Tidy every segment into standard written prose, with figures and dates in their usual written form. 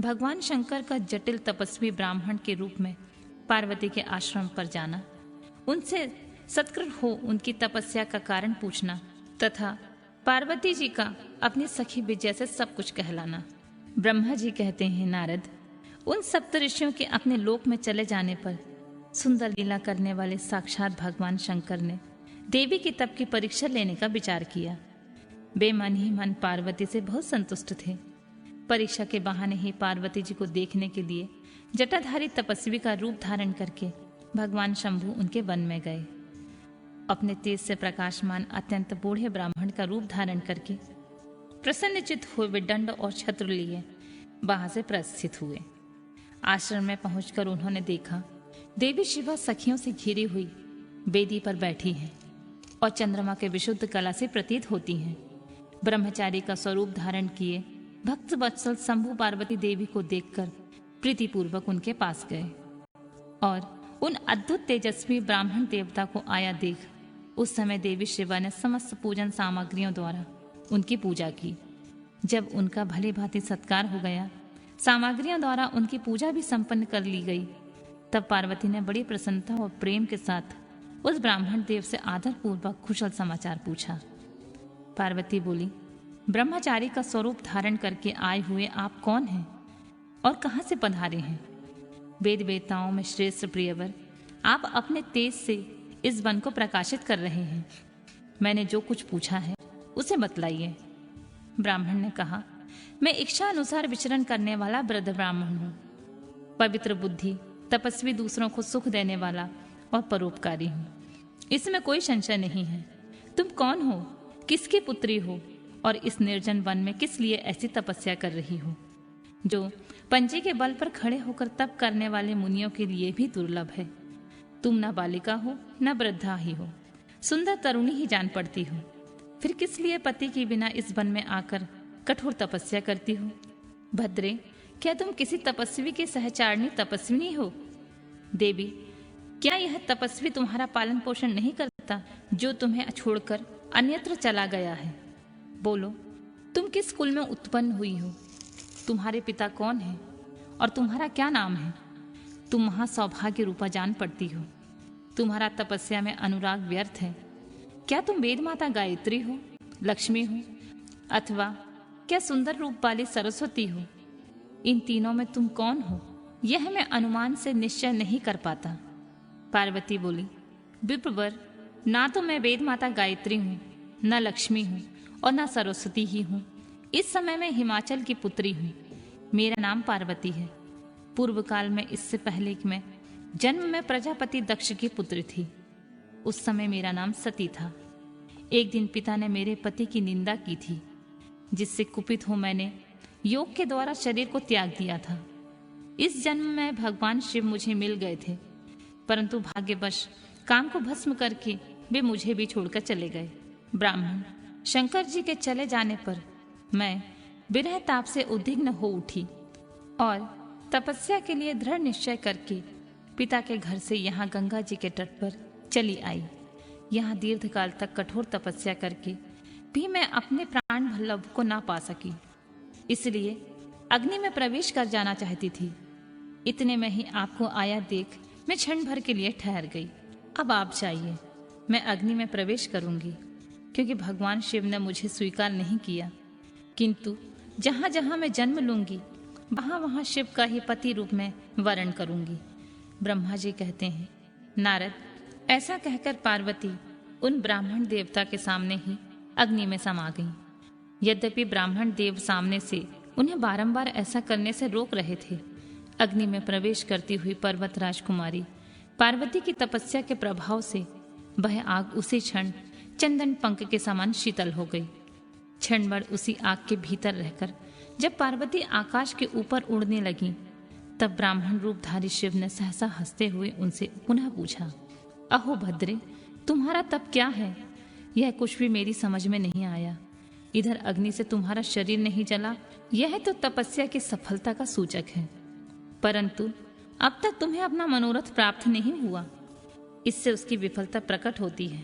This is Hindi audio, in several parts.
भगवान शंकर का जटिल तपस्वी ब्राह्मण के रूप में पार्वती के आश्रम पर जाना, उनसे सत्कृत हो उनकी तपस्या का कारण पूछना तथा पार्वती जी का अपनी सखी विजय से सब कुछ कहलाना। ब्रह्मा जी कहते हैं, नारद, उन सप्तऋषियों के अपने लोक में चले जाने पर सुंदर लीला करने वाले साक्षात भगवान शंकर ने देवी की तप की परीक्षा लेने का विचार किया। बेमन ही मन पार्वती से बहुत संतुष्ट थे। परीक्षा के बहाने ही पार्वती जी को देखने के लिए जटाधारी तपस्वी का रूप धारण करके भगवान शंभु उनके वन में गए। अपने तेज से प्रकाशमान अत्यंत बूढ़े ब्राह्मण का रूप धारण करके प्रसन्नचित हुए वे दंड और छत्र लिए वहां से प्रस्थित हुए। आश्रम में पहुंचकर उन्होंने देखा देवी शिवा सखियों से घिरी हुई वेदी पर बैठी हैं और चंद्रमा के विशुद्ध कला से प्रतीत होती हैं। ब्रह्मचारी का स्वरूप धारण किए भक्त वत्सल शंभु पार्वती देवी को देखकर प्रीतिपूर्वक उनके पास गए और उन अद्भुत तेजस्वी ब्राह्मण देवता को आया देख उस समय देवी शिवा ने समस्त पूजन सामग्रियों द्वारा उनकी पूजा की। जब उनका भली भांति सत्कार हो गया, सामग्रियों द्वारा उनकी पूजा भी संपन्न कर ली गई, तब पार्वती ने बड़ी प्रसन्नता और प्रेम के साथ उस ब्राह्मण देव से आदर पूर्वक कुशल समाचार पूछा। पार्वती बोली, ब्रह्मचारी का स्वरूप धारण करके आए हुए आप कौन हैं और कहां से पधारे हैं? वेद वेताओं में श्रेष्ठ प्रियवर, आप अपने तेज से इस वन को प्रकाशित कर रहे हैं। मैंने जो कुछ पूछा है उसे बतलाइए। ब्राह्मण ने कहा, मैं इच्छा अनुसार विचरण करने वाला वृद्ध ब्राह्मण हूँ, पवित्र बुद्धि, तपस्वी, दूसरों को सुख देने वाला और परोपकारी हूँ। इसमें कोई संशय नहीं है। तुम कौन हो, किसकी पुत्री हो और इस निर्जन वन में किस लिए ऐसी तपस्या कर रही हो, जो पंजे के बल पर खड़े होकर तप करने वाले मुनियों के लिए भी दुर्लभ है। तुम न बालिका हो न वृद्धा ही हो, सुंदर तरुणी ही जान पड़ती हो। फिर किस लिए पति के बिना इस वन में आकर कठोर तपस्या करती हो? भद्रे, क्या तुम किसी तपस्वी के सहचारिणी तपस्विनी हो? देवी, क्या यह तपस्वी तुम्हारा पालन पोषण नहीं करता जो तुम्हें छोड़कर अन्यत्र चला गया है? बोलो, तुम किस कुल में उत्पन्न हुई हो? तुम्हारे पिता कौन है और तुम्हारा क्या नाम है? तुम वहां सौभाग्य रूपा जान पड़ती हो। तुम्हारा तपस्या में अनुराग व्यर्थ है। क्या तुम वेद माता गायत्री हो, लक्ष्मी हो, अथवा क्या सुंदर रूप वाली सरस्वती हो? इन तीनों में तुम कौन हो, यह मैं अनुमान से निश्चय नहीं कर पाता। पार्वती बोली, विप्रवर, ना तो मैं वेद माता गायत्री हूँ, न लक्ष्मी हूँ और न सरस्वती ही हूँ। इस समय मैं हिमाचल की पुत्री हूँ। मेरा नाम पार्वती है। पूर्व काल में, इससे पहले कि मैं जन्म में प्रजापति दक्ष की पुत्री थी, उस समय मेरा नाम सती था। एक दिन पिता ने मेरे पति की निंदा की थी, जिससे कुपित हो मैंने योग के द्वारा शरीर को त्याग दिया था। इस जन्म में भगवान शिव मुझे मिल गए थे, परंतु भाग्यवश काम को भस्म करके वे मुझे भी छोड़कर चले गए। ब्राह्मण शंकर जी के चले जाने पर मैं विरह ताप से उद्विग्न हो उठी और तपस्या के लिए दृढ़ निश्चय करके पिता के घर से यहाँ गंगा जी के तट पर चली आई। यहाँ दीर्घकाल तक कठोर तपस्या करके भी मैं अपने प्राण वल्लभ को ना पा सकी, इसलिए अग्नि में प्रवेश कर जाना चाहती थी। इतने में ही आपको आया देख मैं क्षण भर के लिए ठहर गई। अब आप जाइए, मैं अग्नि में प्रवेश करूंगी, क्योंकि भगवान शिव ने मुझे स्वीकार नहीं किया। किंतु जहां जहां मैं जन्म लूंगी वहां वहां शिव का ही पति रूप में वर्ण करूंगी। ब्रह्मा जी कहते हैं, नारद, ऐसा कहकर पार्वती उन ब्राह्मण देवता के सामने ही अग्नि में समा गई। यद्यपि ब्राह्मण देव सामने से उन्हें बारंबार ऐसा करने से रोक रहे थे, अग्नि में प्रवेश करती हुई पर्वत राजकुमारी पार्वती की तपस्या के प्रभाव से वह आग उसी क्षण चंदन पंख के समान शीतल हो गई। क्षण भर उसी आग के भीतर रहकर जब पार्वती आकाश के ऊपर उड़ने लगी, तब ब्राह्मण रूपधारी शिव ने सहसा हंसते हुए उनसे पुनः पूछा, अहो भद्रे, तुम्हारा तप क्या है? यह कुछ भी मेरी समझ में नहीं आया। इधर अग्नि से तुम्हारा शरीर नहीं जला, यह तो तपस्या की सफलता का सूचक है, परंतु अब तक तुम्हें अपना मनोरथ प्राप्त नहीं हुआ, इससे उसकी विफलता प्रकट होती है।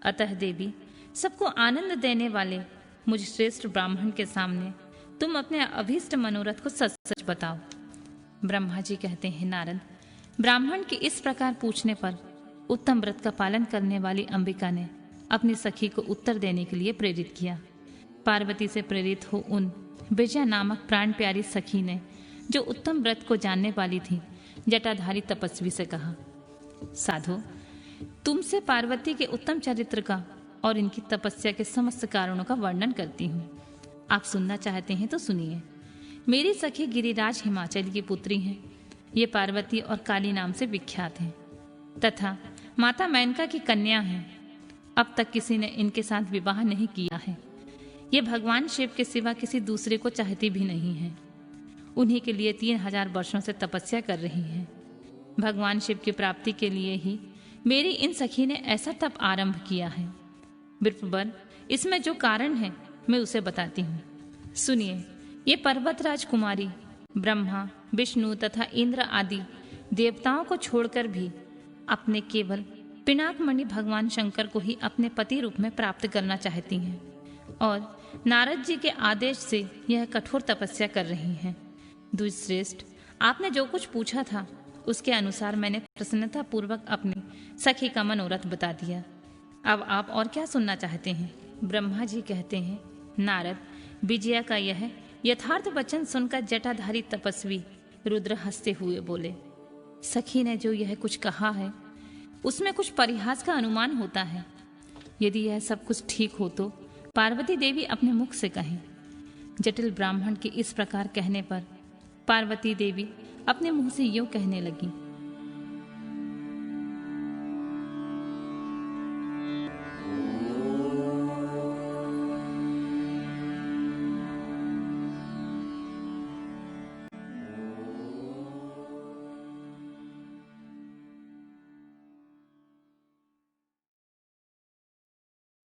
अतः देवी, सबको आनंद देने वाले मुझ श्रेष्ठ ब्राह्मण के सामने तुम अपने अभीष्ट मनोरथ को सच सच बताओ। ब्रह्मा जी कहते हैं, नारद, ब्राह्मण के इस प्रकार पूछने पर उत्तम व्रत का पालन करने वाली अंबिका ने अपनी सखी को उत्तर देने के लिए प्रेरित किया। पार्वती से प्रेरित हो उन विजया नामक प्राण प्यारी सखी ने, जो उत्तम व्रत को जानने वाली थी, जटाधारी तपस्वी से कहा, साधु, तुमसे पार्वती के उत्तम चरित्र का और इनकी तपस्या के समस्त कारणों का वर्णन करती हूँ। आप सुनना चाहते हैं तो सुनिए। मेरी सखी गिरिराज हिमाचल की पुत्री हैं। ये पार्वती और काली नाम से विख्यात हैं तथा माता मेनका की कन्या हैं। अब तक किसी ने इनके साथ विवाह नहीं किया है। ये भगवान शिव के सिवा किसी दूसरे को चाहती भी नहीं है। उन्हीं के लिए 3000 वर्षों से तपस्या कर रही हैं। भगवान शिव की प्राप्ति के लिए ही मेरी इन सखी ने ऐसा तप आरंभ किया है। विप्रवर, इसमें जो कारण है मैं उसे बताती हूँ, सुनिए। ये पर्वतराज कुमारी ब्रह्मा, विष्णु तथा इंद्र आदि देवताओं को छोड़कर भी अपने केवल पिनाकमणि भगवान शंकर को ही अपने पति रूप में प्राप्त करना चाहती हैं और नारद जी के आदेश से यह कठोर तपस्या कर रही हैं। द्विजश्रेष्ठ, आपने जो कुछ पूछा था उसके अनुसार मैंने प्रसन्नता पूर्वक अपनी सखी का मनोरथ बता दिया। अब आप और क्या सुनना चाहते हैं? ब्रह्मा जी कहते हैं, नारद, विजया का यह यथार्थ वचन सुनकर जटाधारी तपस्वी रुद्र हंसते हुए बोले, सखी ने जो यह कुछ कहा है उसमें कुछ परिहास का अनुमान होता है। यदि यह सब कुछ ठीक हो तो पार्वती देवी अपने मुख से कहें। जटिल ब्राह्मण के इस प्रकार कहने पर पार्वती देवी अपने मुंह से यूं कहने लगी,